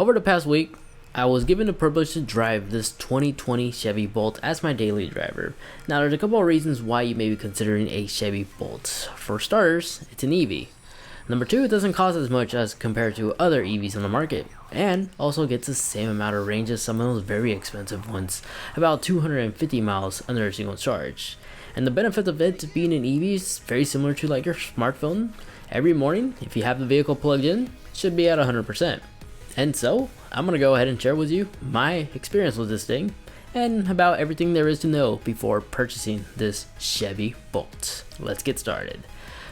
Over the past week, I was given the privilege to drive this 2020 Chevy Bolt as my daily driver. Now there's a couple of reasons why you may be considering a Chevy Bolt. For starters, it's an EV. Number two, it doesn't cost as much as compared to other EVs on the market, and also gets the same amount of range as some of those very expensive ones, about 250 miles under a single charge. And the benefit of it being an EV is very similar to like your smartphone. Every morning, if you have the vehicle plugged in, it should be at 100%. And so, I'm going to go ahead and share with you my experience with this thing and about everything there is to know before purchasing this Chevy Bolt. Let's get started.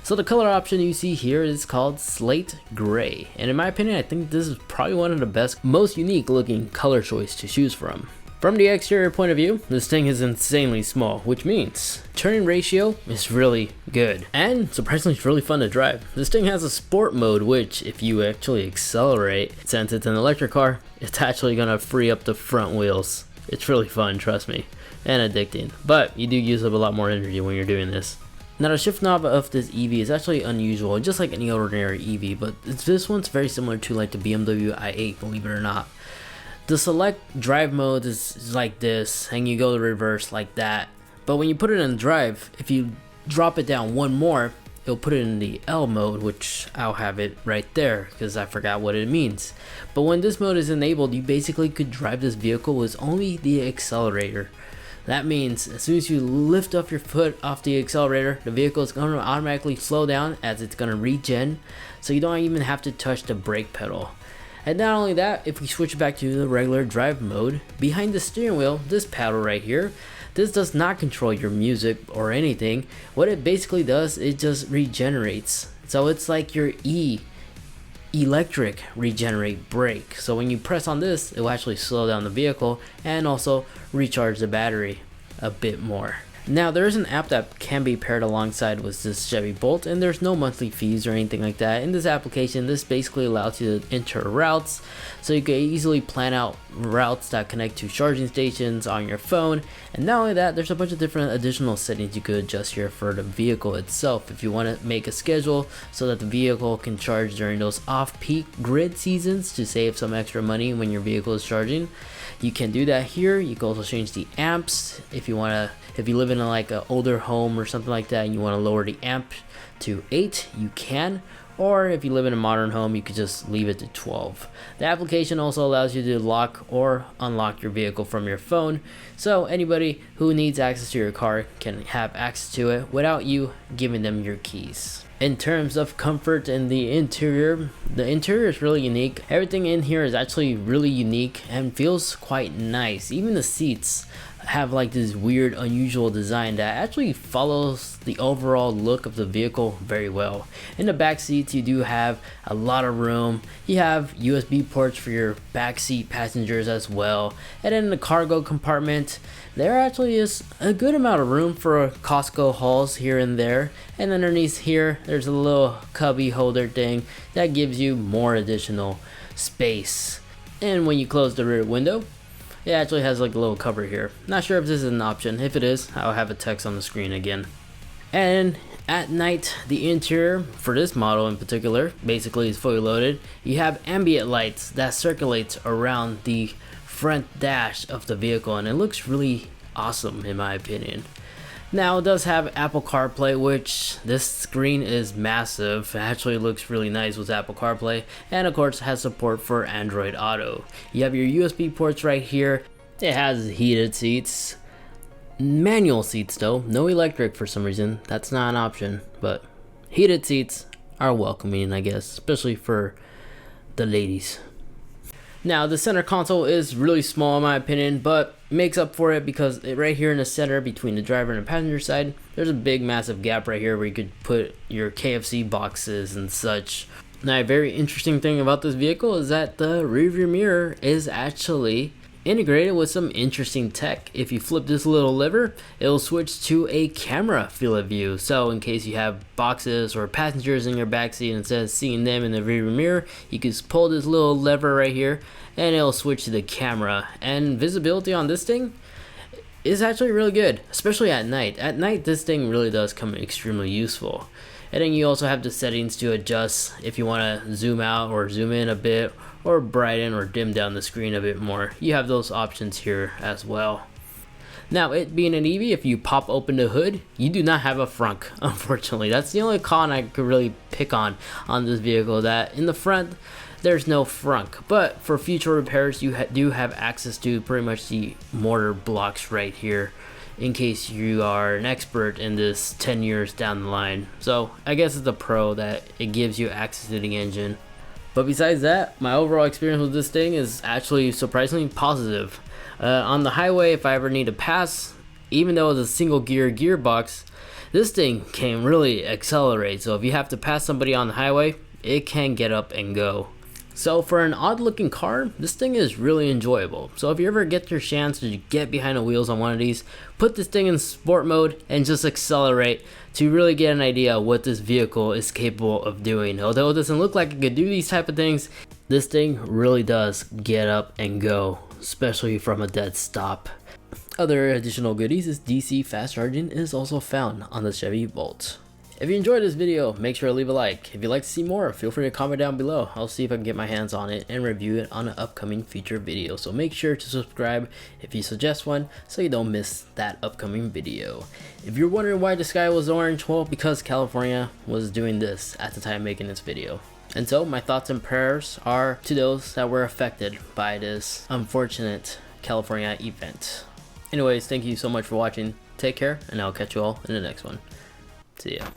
So the color option you see here is called Slate Gray, and in my opinion I think this is probably one of the best, most unique looking color choice to choose from. From the exterior point of view, this thing is insanely small, which means turning ratio is really good, and surprisingly it's really fun to drive. This thing has a sport mode, which if you actually accelerate, since it's an electric car, it's actually gonna free up the front wheels. It's really fun, trust me, and addicting, but you do use up a lot more energy when you're doing this. Now the shift knob of this EV is actually unusual, just like any ordinary EV, but this one's very similar to like the BMW i8, believe it or not. The select drive mode is like this, and you go to reverse like that. But when you put it in drive, if you drop it down one more, it'll put it in the L mode, which I'll have it right there because I forgot what it means. But when this mode is enabled, you basically could drive this vehicle with only the accelerator. That means as soon as you lift up your foot off the accelerator, the vehicle is going to automatically slow down as it's going to regen, so you don't even have to touch the brake pedal. And not only that, if we switch back to the regular drive mode, behind the steering wheel, this paddle right here, this does not control your music or anything. What it basically does, it just regenerates. So it's like your electric regenerate brake. So when you press on this, it will actually slow down the vehicle and also recharge the battery a bit more. Now there is an app that can be paired alongside with this Chevy Bolt, and there's no monthly fees or anything like that. In this application, this basically allows you to enter routes, so you can easily plan out routes that connect to charging stations on your phone. And not only that, there's a bunch of different additional settings you could adjust here for the vehicle itself. If you want to make a schedule so that the vehicle can charge during those off-peak grid seasons to save some extra money when your vehicle is charging, you can do that here. You can also change the amps if you live in like an older home or something like that and you want to lower the amp to 8, you can. Or if you live in a modern home, you could just leave it to 12. The application also allows you to lock or unlock your vehicle from your phone, so anybody who needs access to your car can have access to it without you giving them your keys. In terms of comfort and the interior is really unique. Everything in here is actually really unique and feels quite nice. Even the seats have like this weird, unusual design that actually follows the overall look of the vehicle very well. In the back seats, you do have a lot of room. You have USB ports for your back seat passengers as well. And in the cargo compartment, there actually is a good amount of room for Costco hauls here and there. And underneath here, there's a little cubby holder thing that gives you more additional space. And when you close the rear window, it actually has like a little cover here. Not sure if this is an option. If it is, I'll have a text on the screen again. And at night, the interior for this model in particular basically is fully loaded. You have ambient lights that circulates around the front dash of the vehicle, and it looks really awesome in my opinion. Now it does have Apple CarPlay, which this screen is massive. It actually looks really nice with Apple CarPlay, and of course has support for Android Auto. You have your USB ports right here. It has heated seats, manual seats though, no electric for some reason. That's not an option, but heated seats are welcoming, I guess, especially for the ladies. Now the center console is really small in my opinion, but makes up for it because right here in the center between the driver and the passenger side, there's a big massive gap right here where you could put your KFC boxes and such. Now a very interesting thing about this vehicle is that the rearview mirror is actually integrated with some interesting tech. If you flip this little lever, it'll switch to a camera field of view. So in case you have boxes or passengers in your backseat, instead of seeing them in the rearview mirror, you can just pull this little lever right here and it'll switch to the camera. And visibility on this thing is actually really good, especially at night. At night, this thing really does come extremely useful. And then you also have the settings to adjust if you want to zoom out or zoom in a bit, or brighten or dim down the screen a bit more. You have those options here as well. Now, it being an EV, if you pop open the hood, you do not have a frunk, unfortunately. That's the only con I could really pick on this vehicle, that in the front, there's no frunk. But for future repairs, you do have access to pretty much the motor blocks right here, in case you are an expert in this 10 years down the line. So I guess it's a pro that it gives you access to the engine. But besides that, my overall experience with this thing is actually surprisingly positive. On the highway, if I ever need to pass, even though it's a single gear gearbox, this thing can really accelerate. So if you have to pass somebody on the highway, it can get up and go. So for an odd looking car, this thing is really enjoyable. So if you ever get your chance to get behind the wheels on one of these, put this thing in sport mode and just accelerate to really get an idea of what this vehicle is capable of doing. Although it doesn't look like it could do these type of things, this thing really does get up and go, especially from a dead stop. Other additional goodies is DC fast charging is also found on the Chevy Bolt. If you enjoyed this video, make sure to leave a like. If you'd like to see more, feel free to comment down below. I'll see if I can get my hands on it and review it on an upcoming future video. So make sure to subscribe if you suggest one, so you don't miss that upcoming video. If you're wondering why the sky was orange, well, because California was doing this at the time making this video. And so my thoughts and prayers are to those that were affected by this unfortunate California event. Anyways, thank you so much for watching. Take care, and I'll catch you all in the next one. See ya.